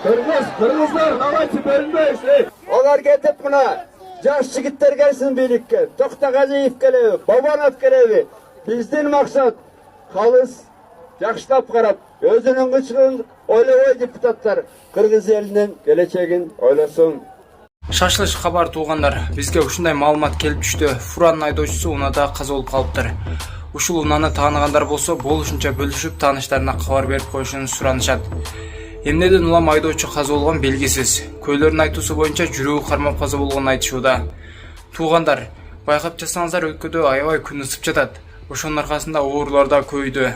Kırgızlar navaçı bölünmeyiz. Onlar ketip buna. Jaş jigitler gelsin birlikte. Toktagaziyev kelebi, Babanov kelebi. Bizden maksat halız jakşılap karap, özünün kıçkın oylabay депутаттар Kırgız elinin geleceğin oylasın. Шашылыш кабар туугандар, бизге ушундай маалымат келип түштү. Фуранын айдоочусу унаада каза болуп калыптыр. Ушул унаны тааныгандар болсо, болушунча бөлүшүп тааныштарына кабар берип коюшун суранышат. Эмнеден улам айдоочу каза болгон белгисиз. Көйлөрдүн айтуусу боюнча жүрөгү кармап каза болгонун айтышууда. Туугандар, байкап жатсаңыздар өлкөдө аябай күн ысып жатат. Ошонун аркасында оорулар да көбөйдү.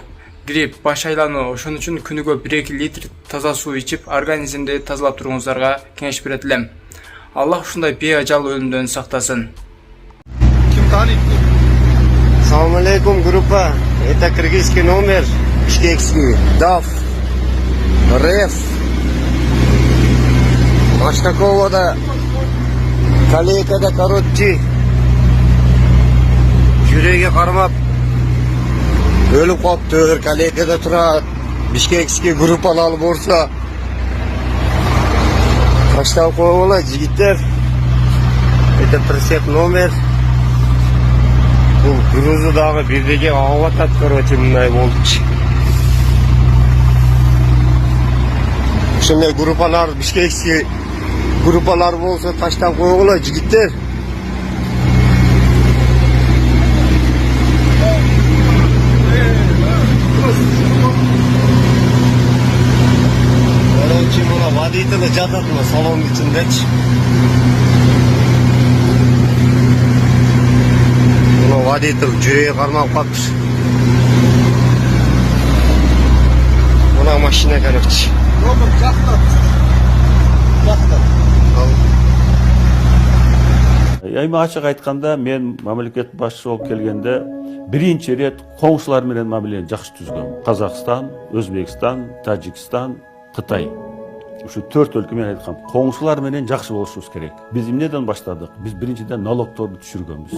Грипп, баш айлануу, ошон үчүн күнүгө 1-2 литр таза суу ичип, организмди тазалап туруңуздарга кеңеш берет элем. Аллах ушундай бейажал өлүмдөн сактасын. Ким таанийт? Assalamu alaikum, группа. Это кыргызский номер, бишкекский, ДАФ, РФ. Маштаковада, Калейкада, короче, жүрөгү кармап, өлүп калыптыр. Калейкада турат, бишкекский группаны алып орса, таштап коюп жигиттер. Это прицеп номер. Бул грузу дагы бирдеге агып атат, короче, мындай болчу. Ошондой группалар, бишкекский группалар болсо таштап койгула жигиттер. Короче, мына водитель жатат мына салондун ичиндечи. Водитель жүрөгү кармап калыптыр. Мына машина, короче. Робот жактат. Эми ачык айтканда, мен мамлекет башчысы болуп келгенде биринчи рет коңшулар менен мамилени жакшы түзгөм. Казакстан, Өзбекстан, Тажикстан, Кытай. Ушу 4 өлкө менен айткам, коңшулар менен жакшы болушубуз керек. Биз эмнеден баштадык? Биз биринчиден налогторду түшүргөнбүз.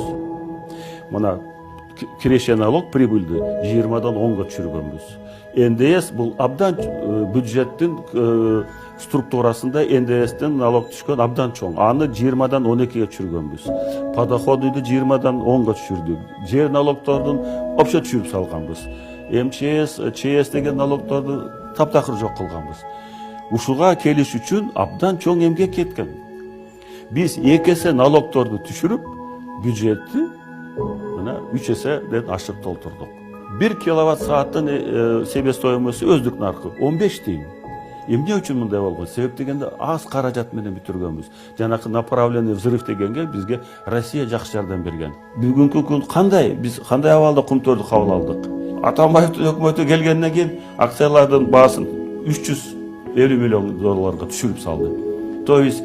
Мына киреше налог прибыльди 20-дан 10-га түшүргөнбүз. НДС бул абдан бюджеттин структурасында НДСтен налог түшкөн абдан чоң. Аны 20-дан 12-ге түшүргөнбүз. Подоходуйду 20-дан 10-га түшүрдүк. Жер налогтордун опчо түшүрүп салганбыз. МЧС, ЧС деген налогторду таптакыр жок кылганбыз. Ушуга келиш үчүн абдан чоң эмгек кеткен. Биз 2 эсе налогторду түшүрүп, бюджетти 3 эседен ашык толтурдук. 1 киловатт сааттын себестоимосу өздүк наркы 15 тиын. Эмне үчүн мындай болгон? Себеп дегенде аз каражат менен бүтүргөнбүз. Жанакы направленный взрыв дегенге бизге Россия жакшы жардам берген. Бүгүнкү күн кандай? Биз кандай абалда кумтөрдү кабыл алдык? Атамбаевдин өкмөтү келгенден кийин акциялардын баасын 350 миллион долларга түшүрүп салды. То есть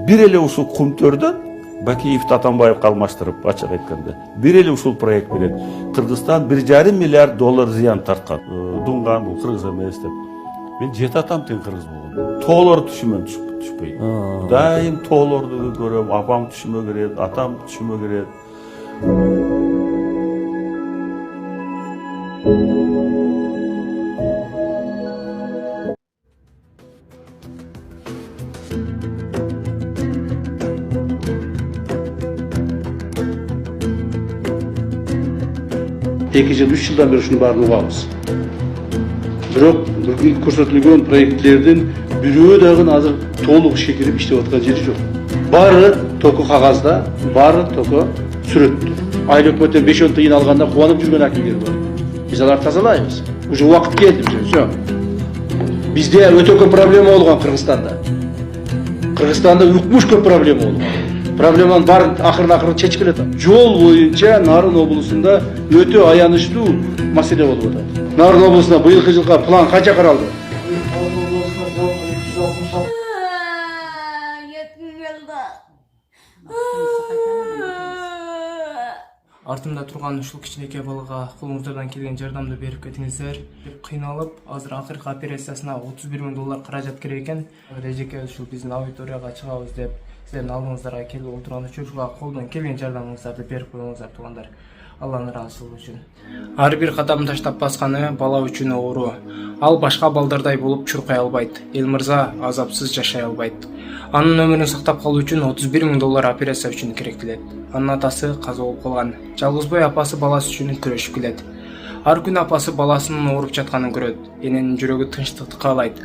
бир эле ушул кумтөрдөн Бакиевди Атамбаевге алмаштырып, ачык айтканда, бир эле ушул проект менен Кыргызстан 1,5 миллиард доллар зыян тарткан. Дунган бул кыргыз эмес деп. Мен жете атам тең кыргыз болгон. Тоолор түшүмөн түшпөйт. Дайым тоолорду көрөм, апам түшүмө кирет, атам түшүмө кирет. Эки жыл, 3 жылдан бери ушунун баарын угабыз. Бирок көрсөтүлгөн проекттердин бирөө дагы азыр толук ишке кирип иштеп аткан жери жок. Баары току кагазда, баары току сүрөттө. Айыл өкмөттөн 5-10 тыйын алганда кубанып жүргөн акимдер бар. Биз аларды тазалайбыз. Уже убакыт келди, все. Бизде өтө көп проблема болгон Кыргызстанда. Кыргызстанда укмуш көп проблема болгон. Проблеманын баарын акырын чечип келет. Жол боюнча Нарын облусунда өтө аянычтуу маселе болуп атат. Нарын облусунда быйылкы жылга план канча каралды? Артымда турган ушул кичинекей балага колуңуздардан келген жардамды берип кетиңиздер. Кыйналып, азыр акыркы операциясына 31 000 доллар каражат керек экен. Режеке ушул биздин аудиторияга чыгабыз деп сіздердің алдыңыздарга келип отурган үчүн колдон келген жардамыңыздарды берип коюңуздар туугандар. Алланын ыраазычылыгы үчүн. Ар бир кадам таштап басканы бала үчүн оору. Ал башка балдардай болуп чуркай албайт. Эл мырза азапсыз жашай албайт. Анын өмүрүн сактап калуу үчүн $31,000 операция үчүн керектелет. Анын атасы каза болуп калган. Жалгызбой апасы баласы үчүн күрөшүп келет. Ар күнү апасы баласынын ооруп жатканын көрөт. Эненин жүрөгү тынчтыкты каалайт.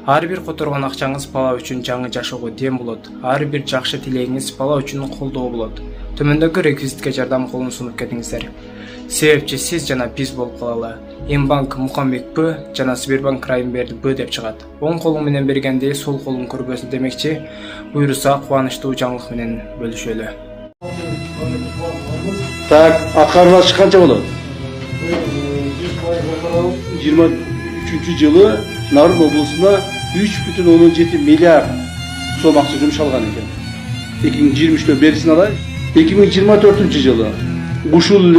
Ар бир которгон акчаңыз бала үчүн жаңы жашоого дем болот. Ар бир жакшы тилегиңиз бала үчүн колдоо болот. Төмөндөгү реквизитке жардам колун сунуп кетиңиздер. Себепчи сиз жана биз болуп калалы. Мбанк Мукамбек Б жана Сбербанк Райымберди Б деп чыгат. Оң колуң менен бергенди сол колуң көрбөсүн демекчи. Буйруса кубанычтуу жаңылык менен бөлүшөлү. Так, аткарылышы канча болот? 23 жылы Нарын облусуна 3,7 миллиард сом акча жумшалган экен. 2023-төн берисин алайын. 2024 жылы ушул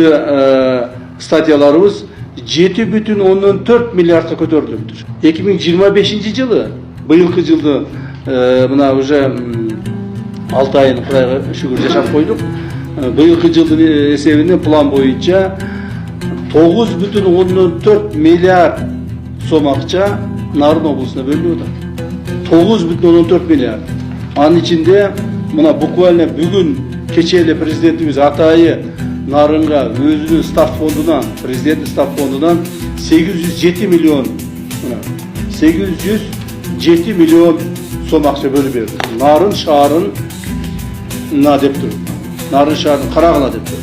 статьяларыбыз 7,4 миллиардка көтөрүлүптүр. 2025 жылы, быйылкы жылды мына уже 6 айын Кудайга шүгүр жашап койдук. Быйылкы жылдын эсебинен план боюнча 9,4 миллиард сом акча Нарын облусуна бөлүнүп атат. 9,4 миллиард. Анын ичинде мына буквально бүгүн кечээ эле президентибиз атайы Нарынга өзүнүн став фондунан, президенттин став фондунан 807 миллион сом акча бөлүп берди. Нарын шаарына деп тур. Нарын шаарынын карагына деп тур.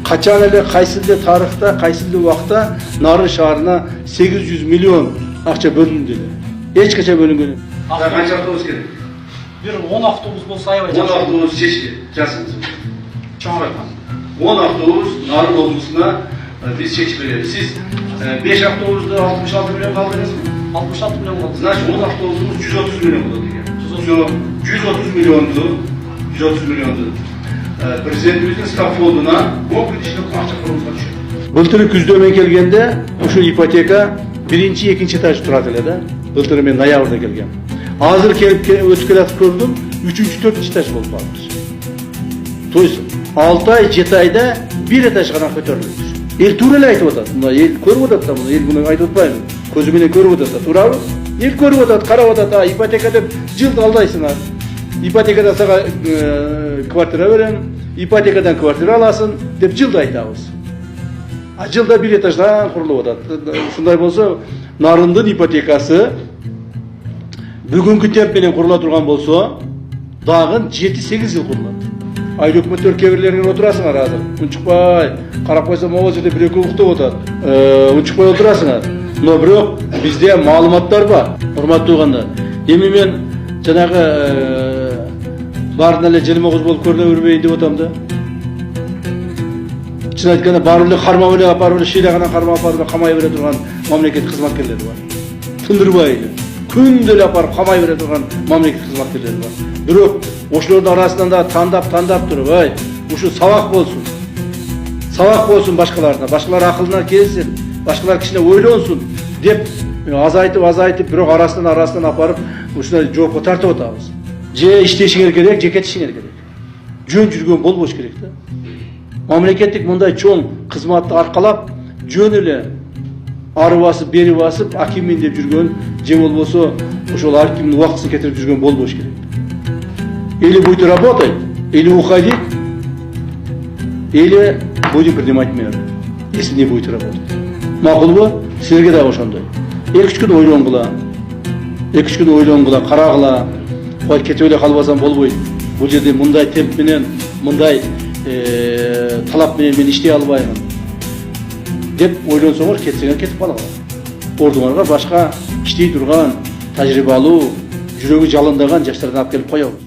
Качан эле кайсыл тарыхта, кайсыл убакта Нарын шаарына 800 миллион акча бөлүндү эле. Эч кача бөлүнгөн. Канча автобус керек? Бир 10 автобус болсо аябай 10 автобус чечти, жазыңыз. Чоң айткан. 10 автобус Нарын облусуна биз чечип беребиз. Сиз 5 автобусты 66 миллион калдыңызбы? 66 миллион калды. Значит, 10 автобусумуз 130 миллион болот экен. 130 миллионду президентибиздин став фондуна окуйдушунун акча курулуша түшөт. Былтыр күздө мен келгенде ушу ипотека биринчи, экинчи этаж турат эле да. Былтыр мен ноябрда келгем. Азыр келип өтүп келатып көрдүм, 3-чү, 4-чү этаж болуп калыптыр. То есть 6 ай, 7 айда бир этаж гана көтөрүлүптүр. Эл туура эле айтып атат. Мына эл көрүп атат да, мына эл муну айтып атпайбы? Көзү менен көрүп атат, туурабы? Эл көрүп атат, карап атат, ипотека деп жылда алдайсыңар. Ипотекадан сага квартира берем, ипотекадан квартира аласың деп жылда айтабыз. А жылда бир этаждан курулуп атат. Ушундай болсо, Нарындын ипотекасы бүгүнкү темп менен курула турган болсо, дагы 7-8 жыл курулат. Айыл өкмөттөр кебирлеринен отурасыңар азыр. Унчукпай, карап койсом могу жерде бир-экөө уктап атат. Унчукпай отурасыңар. Но бирок бизде маалыматтар бар. Урматтуу туугандар. Эми мен жанагы баарын эле желмогуз болуп көрүнө бербейин деп атам да. Чын айтканда баарын эле кармап эле апарып эле шыйлаганан кармап апарып эле камай бере турган мамлекет кызматкерлери бар. Тындырбай эле күндө эле апарып камай бере турган мамлекет кызматкерлери бар. Бирок ошолордун арасынан да тандап туруп, ушу сабак болсун. Сабак болсун башкаларына, башкалар акылына келсин, башкалар кичине ойлонсун деп азайтып, бирок арасынан апарып ушундай жоопко тартып атабыз. Же иштешиңер керек, же кетишиңер керек. Жөн жүргөн болбош керек да. Мамлекеттик мындай чоң кызматты аркалап, жөн эле ары басып, бери басып, акиммин деп жүргөн, же болбосо ошол акимдин убактысын кетирип жүргөн болбош керек. Или будет работать, или уходить, или будем принимать меры, если не будет работать. Макулбу, силерге дагы ошондой. 2-3 күн ойлонгула, карагыла. Кой кетип эле калбасам болбойт. Бул жерде мындай темп менен, мындай талап менен мен иштей албаймын деп ойлонсоңор, кетсеңер кетип калгыла. Ордуңарга башка иштей турган, тажрыйбалуу, жүрөгү жалындаган жаштардан алып келип коебуз.